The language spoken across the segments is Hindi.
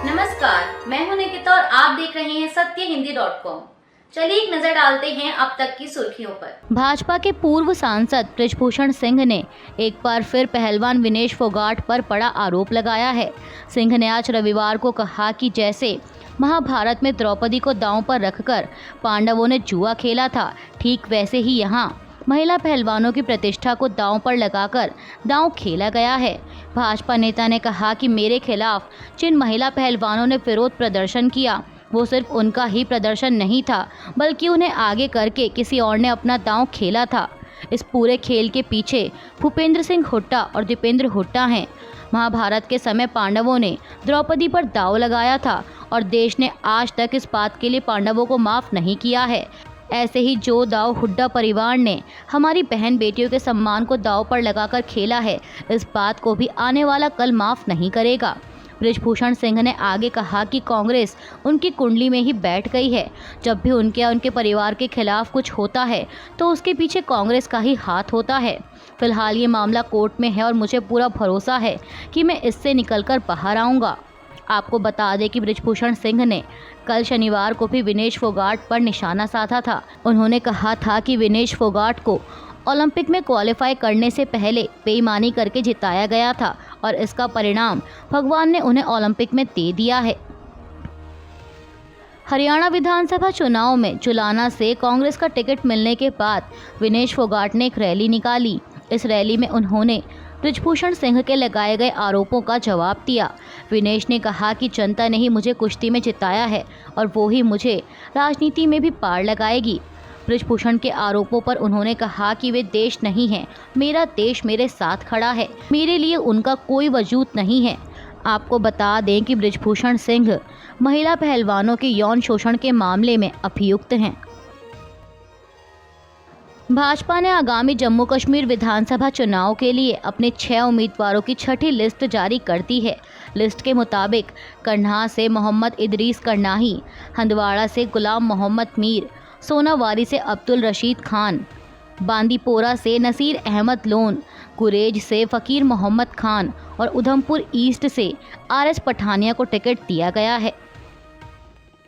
नमस्कार, मैं हूं निकिता और आप देख रहे हैं सत्यहिंदी.com। चलिए एक नजर डालते हैं अब तक की सुर्खियों पर। भाजपा के पूर्व सांसद बृजभूषण सिंह ने एक बार फिर पहलवान विनेश फोगाट पर बड़ा आरोप लगाया है। सिंह ने आज रविवार को कहा कि जैसे महाभारत में द्रौपदी को दांव पर रखकर पांडवों ने जुआ खेला था, ठीक वैसे ही यहाँ महिला पहलवानों की प्रतिष्ठा को दांव पर लगाकर दांव खेला गया है। भाजपा नेता ने कहा कि मेरे खिलाफ जिन महिला पहलवानों ने विरोध प्रदर्शन किया, वो सिर्फ उनका ही प्रदर्शन नहीं था, बल्कि उन्हें आगे करके किसी और ने अपना दांव खेला था। इस पूरे खेल के पीछे भूपेंद्र सिंह हुड्डा और दीपेंद्र हुड्डा हैं। महाभारत के समय पांडवों ने द्रौपदी पर दांव लगाया था और देश ने आज तक इस बात के लिए पांडवों को माफ़ नहीं किया है। ऐसे ही जो दांव हुड्डा परिवार ने हमारी बहन बेटियों के सम्मान को दांव पर लगाकर खेला है, इस बात को भी आने वाला कल माफ़ नहीं करेगा। बृजभूषण सिंह ने आगे कहा कि कांग्रेस उनकी कुंडली में ही बैठ गई है। जब भी उनके या उनके परिवार के खिलाफ कुछ होता है तो उसके पीछे कांग्रेस का ही हाथ होता है। फिलहाल ये मामला कोर्ट में है और मुझे पूरा भरोसा है कि मैं इससे निकलकर बाहर आऊँगा। आपको बता दें कि बृजभूषण सिंह ने कल शनिवार को भी विनेश फोगाट पर निशाना साधा था। उन्होंने कहा था कि विनेश फोगाट को ओलंपिक में क्वालिफाई करने से पहले बेईमानी करके जिताया गया था और इसका परिणाम भगवान ने उन्हें ओलंपिक में दे दिया है। हरियाणा विधानसभा चुनाव में जुलाना से कांग्रेस का टिकट मिलने के बाद विनेश फोगाट ने एक रैली निकाली। इस रैली में उन्होंने बृजभूषण सिंह के लगाए गए आरोपों का जवाब दिया। विनेश ने कहा कि जनता ने ही मुझे कुश्ती में जिताया है और वो ही मुझे राजनीति में भी पार लगाएगी। बृजभूषण के आरोपों पर उन्होंने कहा कि वे देश नहीं हैं, मेरा देश मेरे साथ खड़ा है, मेरे लिए उनका कोई वजूद नहीं है। आपको बता दें कि बृजभूषण सिंह महिला पहलवानों के यौन शोषण के मामले में अभियुक्त हैं। भाजपा ने आगामी जम्मू कश्मीर विधानसभा चुनाव के लिए अपने 6 उम्मीदवारों की छठी लिस्ट जारी कर दी है। लिस्ट के मुताबिक करनाह से मोहम्मद इदरीस करनाही, हंदवाड़ा से गुलाम मोहम्मद मीर, सोनावारी से अब्दुल रशीद खान, बांदीपोरा से नसीर अहमद लोन, गुरेज से फ़कीर मोहम्मद खान और उधमपुर ईस्ट से आरएस पठानिया को टिकट दिया गया है।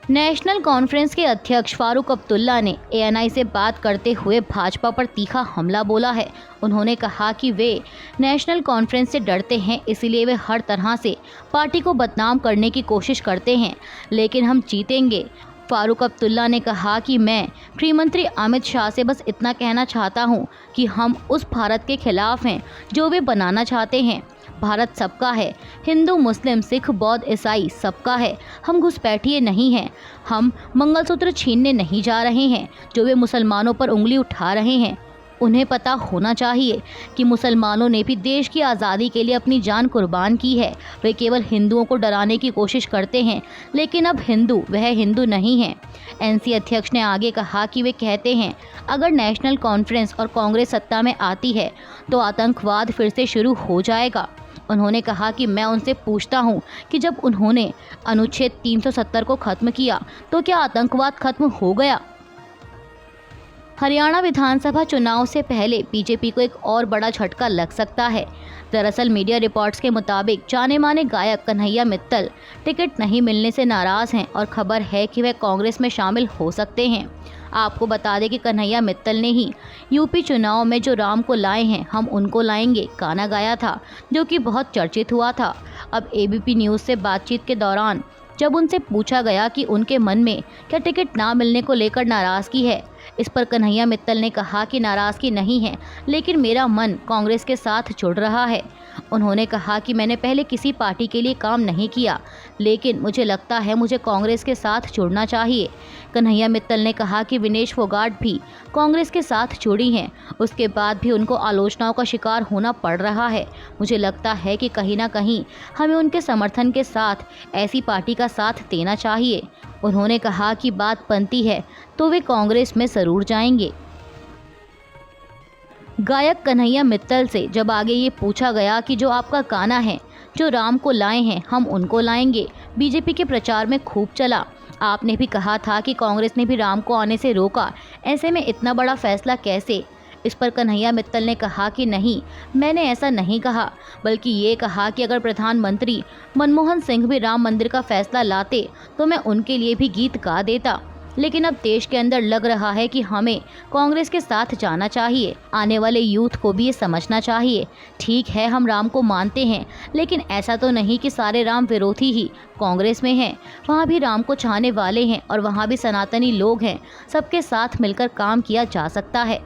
नेशनल कॉन्फ्रेंस के अध्यक्ष फारूक अब्दुल्ला ने एएनआई से बात करते हुए भाजपा पर तीखा हमला बोला है। उन्होंने कहा कि वे नेशनल कॉन्फ्रेंस से डरते हैं, इसलिए वे हर तरह से पार्टी को बदनाम करने की कोशिश करते हैं, लेकिन हम जीतेंगे। फारूक अब्दुल्ला ने कहा कि मैं गृहमंत्री अमित शाह से बस इतना कहना चाहता हूं कि हम उस भारत के खिलाफ हैं जो वे बनाना चाहते हैं। भारत सबका है, हिंदू मुस्लिम सिख बौद्ध ईसाई सबका है। हम घुसपैठिए नहीं हैं, हम मंगलसूत्र छीनने नहीं जा रहे हैं जो वे मुसलमानों पर उंगली उठा रहे हैं। उन्हें पता होना चाहिए कि मुसलमानों ने भी देश की आज़ादी के लिए अपनी जान कुर्बान की है। वे केवल हिंदुओं को डराने की कोशिश करते हैं, लेकिन अब हिंदू वह हिंदू नहीं है। एनसी अध्यक्ष ने आगे कहा कि वे कहते हैं अगर नेशनल कॉन्फ्रेंस और कांग्रेस सत्ता में आती है तो आतंकवाद फिर से शुरू हो जाएगा। उन्होंने कहा कि मैं उनसे पूछता हूं कि जब उन्होंने अनुच्छेद 370 को खत्म किया तो क्या आतंकवाद खत्म हो गया? हरियाणा विधानसभा चुनाव से पहले बीजेपी को एक और बड़ा झटका लग सकता है। दरअसल मीडिया रिपोर्ट्स के मुताबिक जाने माने गायक कन्हैया मित्तल टिकट नहीं मिलने से नाराज़ हैं और खबर है कि वह कांग्रेस में शामिल हो सकते हैं। आपको बता दें कि कन्हैया मित्तल ने ही यूपी चुनाव में जो राम को लाए हैं हम उनको लाएंगे गाना गाया था, जो कि बहुत चर्चित हुआ था। अब एबीपी न्यूज़ से बातचीत के दौरान जब उनसे पूछा गया कि उनके मन में क्या टिकट ना मिलने को लेकर नाराज़गी है, इस पर कन्हैया मित्तल ने कहा कि नाराज़गी नहीं है, लेकिन मेरा मन कांग्रेस के साथ जुड़ रहा है। उन्होंने कहा कि मैंने पहले किसी पार्टी के लिए काम नहीं किया, लेकिन मुझे लगता है मुझे कांग्रेस के साथ जुड़ना चाहिए। कन्हैया मित्तल ने कहा कि विनेश फोगाट भी कांग्रेस के साथ जुड़ी हैं, उसके बाद भी उनको आलोचनाओं का शिकार होना पड़ रहा है। मुझे लगता है कि कहीं ना कहीं हमें उनके समर्थन के साथ ऐसी पार्टी का साथ देना चाहिए। उन्होंने कहा कि बात बनती है तो वे कांग्रेस में ज़रूर जाएंगे। गायक कन्हैया मित्तल से जब आगे ये पूछा गया कि जो आपका गाना है जो राम को लाए हैं हम उनको लाएंगे, बीजेपी के प्रचार में खूब चला। आपने भी कहा था कि कांग्रेस ने भी राम को आने से रोका, ऐसे में इतना बड़ा फैसला कैसे? इस पर कन्हैया मित्तल ने कहा कि नहीं, मैंने ऐसा नहीं कहा, बल्कि ये कहा कि अगर प्रधानमंत्री मनमोहन सिंह भी राम मंदिर का फैसला लाते तो मैं उनके लिए भी गीत गा देता। लेकिन अब देश के अंदर लग रहा है कि हमें कांग्रेस के साथ जाना चाहिए। आने वाले यूथ को भी ये समझना चाहिए। ठीक है, हम राम को मानते हैं, लेकिन ऐसा तो नहीं कि सारे राम विरोधी ही कांग्रेस में हैं। वहाँ भी राम को चाहने वाले हैं और वहाँ भी सनातनी लोग हैं। सबके साथ मिलकर काम किया जा सकता है।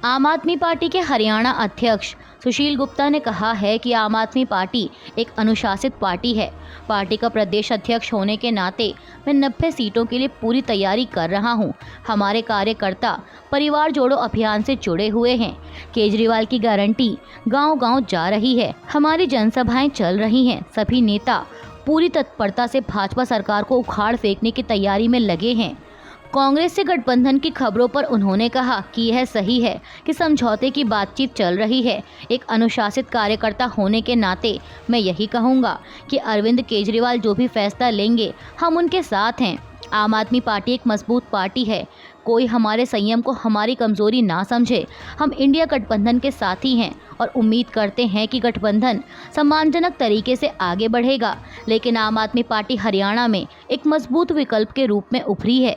आम आदमी पार्टी के हरियाणा अध्यक्ष सुशील गुप्ता ने कहा है कि आम आदमी पार्टी एक अनुशासित पार्टी है। पार्टी का प्रदेश अध्यक्ष होने के नाते मैं 90 सीटों के लिए पूरी तैयारी कर रहा हूं। हमारे कार्यकर्ता परिवार जोड़ो अभियान से जुड़े हुए हैं। केजरीवाल की गारंटी गांव-गांव जा रही है। हमारी जनसभाएं चल रही हैं। सभी नेता पूरी तत्परता से भाजपा सरकार को उखाड़ फेंकने की तैयारी में लगे हैं। कांग्रेस से गठबंधन की खबरों पर उन्होंने कहा कि यह सही है कि समझौते की बातचीत चल रही है। एक अनुशासित कार्यकर्ता होने के नाते मैं यही कहूंगा कि अरविंद केजरीवाल जो भी फैसला लेंगे हम उनके साथ हैं। आम आदमी पार्टी एक मजबूत पार्टी है। कोई हमारे संयम को हमारी कमजोरी ना समझे। हम इंडिया गठबंधन के साथी हैं और उम्मीद करते हैं कि गठबंधन सम्मानजनक तरीके से आगे बढ़ेगा। लेकिन आम आदमी पार्टी हरियाणा में एक मजबूत विकल्प के रूप में उभरी है।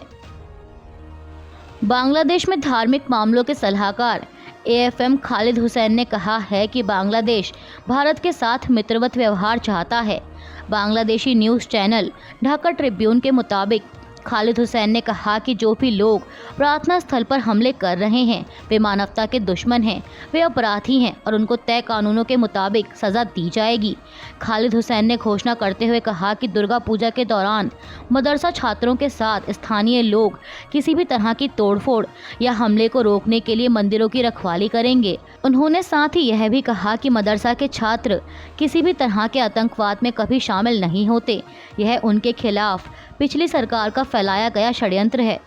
बांग्लादेश में धार्मिक मामलों के सलाहकार AFM खालिद हुसैन ने कहा है कि बांग्लादेश भारत के साथ मित्रवत व्यवहार चाहता है। Bangladeshi news channel Dhaka Tribune के मुताबिक खालिद हुसैन ने कहा कि जो भी लोग प्रार्थना स्थल पर हमले कर रहे हैं वे मानवता के दुश्मन हैं, वे अपराधी हैं और उनको तय कानूनों के मुताबिक सज़ा दी जाएगी। खालिद हुसैन ने घोषणा करते हुए कहा कि दुर्गा पूजा के दौरान मदरसा छात्रों के साथ स्थानीय लोग किसी भी तरह की तोड़फोड़ या हमले को रोकने के लिए मंदिरों की रखवाली करेंगे। उन्होंने साथ ही यह भी कहा कि मदरसा के छात्र किसी भी तरह के आतंकवाद में कभी शामिल नहीं होते। यह उनके खिलाफ पिछली सरकार का फैलाया गया षड्यंत्र है।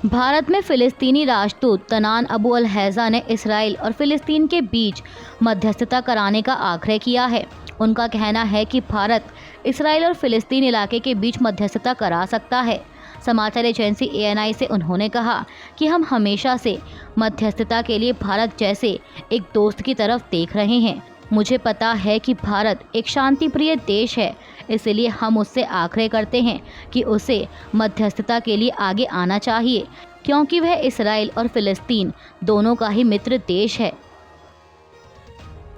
भारत में फिलिस्तीनी राजदूत तनान अबू अल हैजा ने इसराइल और फिलिस्तीन के बीच मध्यस्थता कराने का आग्रह किया है। उनका कहना है कि भारत इसराइल और फिलिस्तीन इलाके के बीच मध्यस्थता करा सकता है। समाचार एजेंसी ANI से उन्होंने कहा कि हम हमेशा से मध्यस्थता के लिए भारत जैसे एक दोस्त की तरफ देख रहे हैं। मुझे पता है कि भारत एक शांतिप्रिय देश है, इसलिए हम उससे आग्रह करते हैं कि उसे मध्यस्थता के लिए आगे आना चाहिए, क्योंकि वह इसराइल और फिलिस्तीन दोनों का ही मित्र देश है।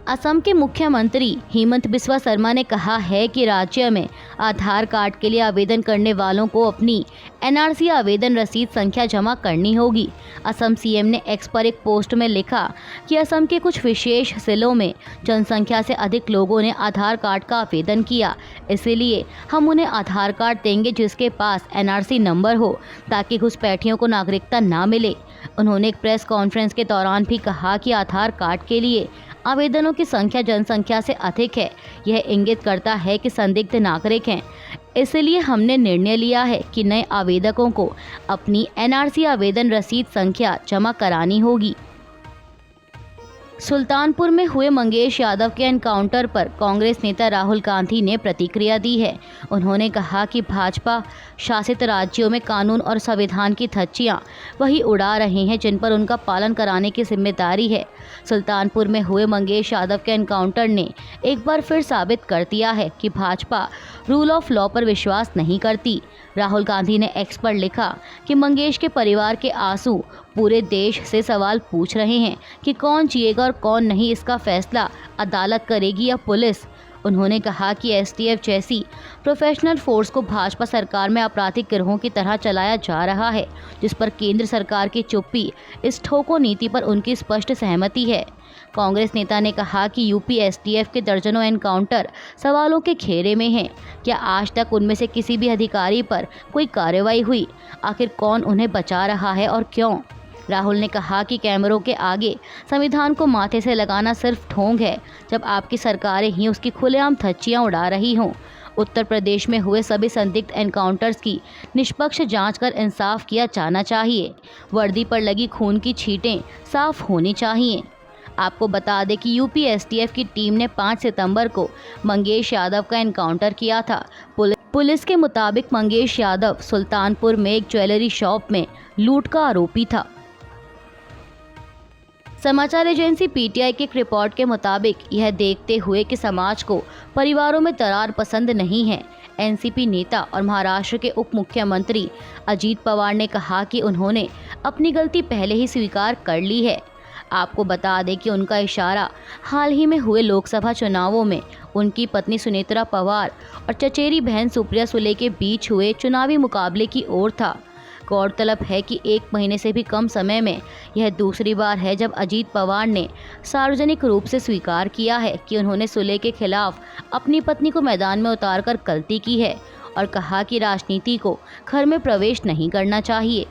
असम के मुख्यमंत्री हेमंत बिस्वा शर्मा ने कहा है कि राज्य में आधार कार्ड के लिए आवेदन करने वालों को अपनी NRC आवेदन रसीद संख्या जमा करनी होगी। असम CM ने X पर एक पोस्ट में लिखा कि असम के कुछ विशेष जिलों में जनसंख्या से अधिक लोगों ने आधार कार्ड का आवेदन किया, इसलिए हम उन्हें आधार कार्ड देंगे जिसके पास NRC नंबर हो, ताकि घुसपैठियों को नागरिकता ना मिले। उन्होंने एक प्रेस कॉन्फ्रेंस के दौरान भी कहा कि आधार कार्ड के लिए आवेदनों की संख्या जनसंख्या से अधिक है। यह इंगित करता है कि संदिग्ध नागरिक हैं, इसलिए हमने निर्णय लिया है कि नए आवेदकों को अपनी NRC आवेदन रसीद संख्या जमा करानी होगी। सुल्तानपुर में हुए मंगेश यादव के एनकाउंटर पर कांग्रेस नेता राहुल गांधी ने प्रतिक्रिया दी है। उन्होंने कहा कि भाजपा शासित राज्यों में कानून और संविधान की धज्जियां वही उड़ा रहे हैं जिन पर उनका पालन कराने की जिम्मेदारी है। सुल्तानपुर में हुए मंगेश यादव के एनकाउंटर ने एक बार फिर साबित कर दिया है कि भाजपा रूल ऑफ लॉ पर विश्वास नहीं करती। राहुल गांधी ने X पर लिखा कि मंगेश के परिवार के आंसू पूरे देश से सवाल पूछ रहे हैं कि कौन जिएगा और कौन नहीं, इसका फैसला अदालत करेगी या पुलिस। उन्होंने कहा कि STF जैसी प्रोफेशनल फोर्स को भाजपा सरकार में आपराधिक गिरोहों की तरह चलाया जा रहा है, जिस पर केंद्र सरकार की चुप्पी इस ठोको नीति पर उनकी स्पष्ट सहमति है। कांग्रेस नेता ने कहा कि UP STF के दर्जनों एनकाउंटर सवालों के घेरे में हैं। क्या आज तक उनमें से किसी भी अधिकारी पर कोई कार्रवाई हुई? आखिर कौन उन्हें बचा रहा है और क्यों? राहुल ने कहा कि कैमरों के आगे संविधान को माथे से लगाना सिर्फ ढोंग है, जब आपकी सरकारें ही उसकी खुलेआम धज्जियां उड़ा रही हों। उत्तर प्रदेश में हुए सभी संदिग्ध एनकाउंटर्स की निष्पक्ष जांच कर इंसाफ किया जाना चाहिए। वर्दी पर लगी खून की छींटें साफ होनी चाहिए। आपको बता दें कि UP STF की टीम ने 5 सितंबर को मंगेश यादव का एनकाउंटर किया था। पुलिस पुलिस के मुताबिक मंगेश यादव सुल्तानपुर में एक ज्वेलरी शॉप में लूट का आरोपी था। समाचार एजेंसी पीटीआई की एक रिपोर्ट के मुताबिक यह देखते हुए कि समाज को परिवारों में दरार पसंद नहीं है, एनसीपी नेता और महाराष्ट्र के उप मुख्यमंत्री अजीत पवार ने कहा कि उन्होंने अपनी गलती पहले ही स्वीकार कर ली है। आपको बता दें कि उनका इशारा हाल ही में हुए लोकसभा चुनावों में उनकी पत्नी सुनेत्रा पवार और चचेरी बहन सुप्रिया सुले के बीच हुए चुनावी मुकाबले की ओर था। गौरतलब है कि 1 महीने से भी कम समय में यह दूसरी बार है जब अजीत पवार ने सार्वजनिक रूप से स्वीकार किया है कि उन्होंने सुले के खिलाफ अपनी पत्नी को मैदान में उतारकर गलती की है और कहा कि राजनीति को घर में प्रवेश नहीं करना चाहिए।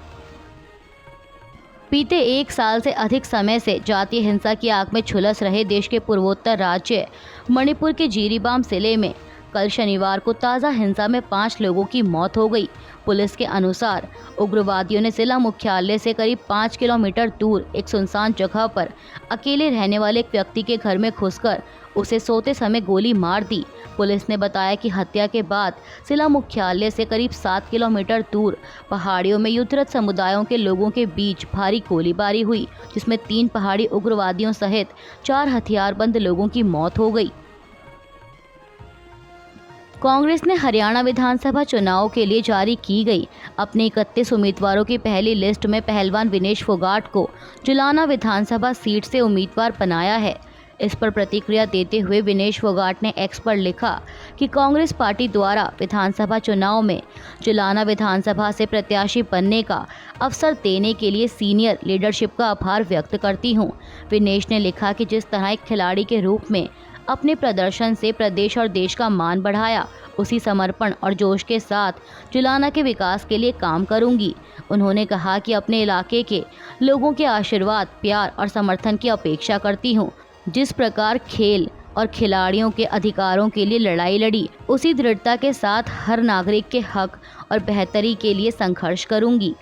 बीते 1 साल से अधिक समय से जातीय हिंसा की आग में झुलस रहे देश के पूर्वोत्तर राज्य मणिपुर के जिरीबाम जिले में कल शनिवार को ताज़ा हिंसा में 5 लोगों की मौत हो गई। पुलिस के अनुसार उग्रवादियों ने जिला मुख्यालय से करीब 5 किलोमीटर दूर एक सुनसान जगह पर अकेले रहने वाले एक व्यक्ति के घर में घुसकर उसे सोते समय गोली मार दी। पुलिस ने बताया कि हत्या के बाद जिला मुख्यालय से करीब 7 किलोमीटर दूर पहाड़ियों में युद्धरत समुदायों के लोगों के बीच भारी गोलीबारी हुई, जिसमें 3 पहाड़ी उग्रवादियों सहित 4 हथियारबंद लोगों की मौत हो गई। कांग्रेस ने हरियाणा विधानसभा चुनाव के लिए जारी की गई अपने 31 उम्मीदवारों की पहली लिस्ट में पहलवान विनेश फोगाट को जुलाना विधानसभा सीट से उम्मीदवार बनाया है। इस पर प्रतिक्रिया देते हुए विनेश फोगाट ने एक्स पर लिखा कि कांग्रेस पार्टी द्वारा विधानसभा चुनाव में जुलाना विधानसभा से प्रत्याशी बनने का अवसर देने के लिए सीनियर लीडरशिप का आभार व्यक्त करती हूं। विनेश ने लिखा कि जिस तरह एक खिलाड़ी के रूप में अपने प्रदर्शन से प्रदेश और देश का मान बढ़ाया, उसी समर्पण और जोश के साथ जुलाना के विकास के लिए काम करूंगी। उन्होंने कहा कि अपने इलाके के लोगों के आशीर्वाद, प्यार और समर्थन की अपेक्षा करती हूं। जिस प्रकार खेल और खिलाड़ियों के अधिकारों के लिए लड़ाई लड़ी, उसी दृढ़ता के साथ हर नागरिक के हक और बेहतरी के लिए संघर्ष करूंगी।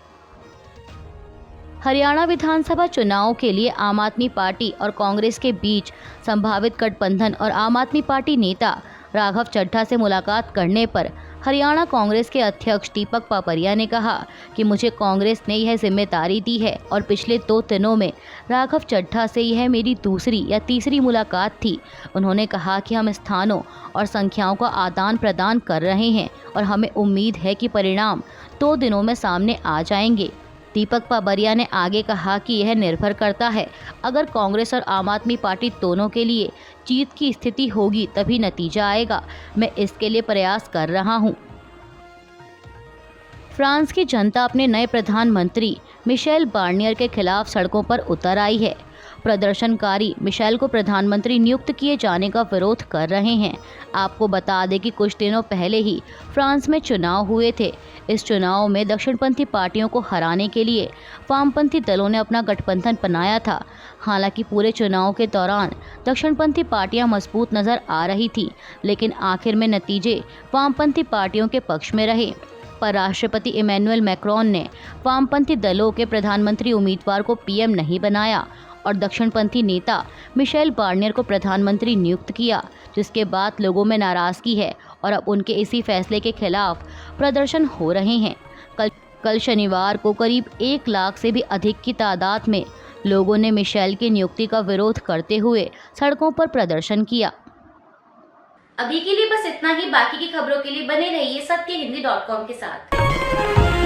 हरियाणा विधानसभा चुनाव के लिए आम आदमी पार्टी और कांग्रेस के बीच संभावित गठबंधन और आम आदमी पार्टी नेता राघव चड्ढा से मुलाकात करने पर हरियाणा कांग्रेस के अध्यक्ष दीपक पापरिया ने कहा कि मुझे कांग्रेस ने यह जिम्मेदारी दी है और पिछले 2 दिनों में राघव चड्ढा से यह मेरी दूसरी या तीसरी मुलाकात थी। उन्होंने कहा कि हम स्थानों और संख्याओं का आदान प्रदान कर रहे हैं और हमें उम्मीद है कि परिणाम 2 दिनों में सामने आ जाएंगे। दीपक पापरिया ने आगे कहा कि यह निर्भर करता है, अगर कांग्रेस और आम आदमी पार्टी दोनों के लिए जीत की स्थिति होगी तभी नतीजा आएगा। मैं इसके लिए प्रयास कर रहा हूं। फ्रांस की जनता अपने नए प्रधानमंत्री मिशेल बार्नियर के खिलाफ सड़कों पर उतर आई है। प्रदर्शनकारी मिशेल को प्रधानमंत्री नियुक्त किए जाने का विरोध कर रहे हैं। आपको बता दें कि कुछ दिनों पहले ही फ्रांस में चुनाव हुए थे। इस चुनाव में दक्षिणपंथी पार्टियों को हराने के लिए वामपंथी दलों ने अपना गठबंधन बनाया था। हालांकि पूरे चुनाव के दौरान दक्षिणपंथी पार्टियां मजबूत नजर आ रही थी, लेकिन आखिर में नतीजे वामपंथी पार्टियों के पक्ष में रहे। पर राष्ट्रपति इमैनुअल मैक्रोन ने वामपंथी दलों के प्रधानमंत्री उम्मीदवार को पीएम नहीं बनाया और दक्षिणपंथी नेता मिशेल बार्नियर को प्रधानमंत्री नियुक्त किया, जिसके बाद लोगों में नाराजगी है और अब उनके इसी फैसले के खिलाफ प्रदर्शन हो रहे हैं। कल शनिवार को करीब 1 लाख से भी अधिक की तादाद में लोगों ने मिशेल की नियुक्ति का विरोध करते हुए सड़कों पर प्रदर्शन किया। अभी के लिए बस इतना ही। बाकी की खबरों के लिए बने रहिए सत्यहिंदी.com के साथ।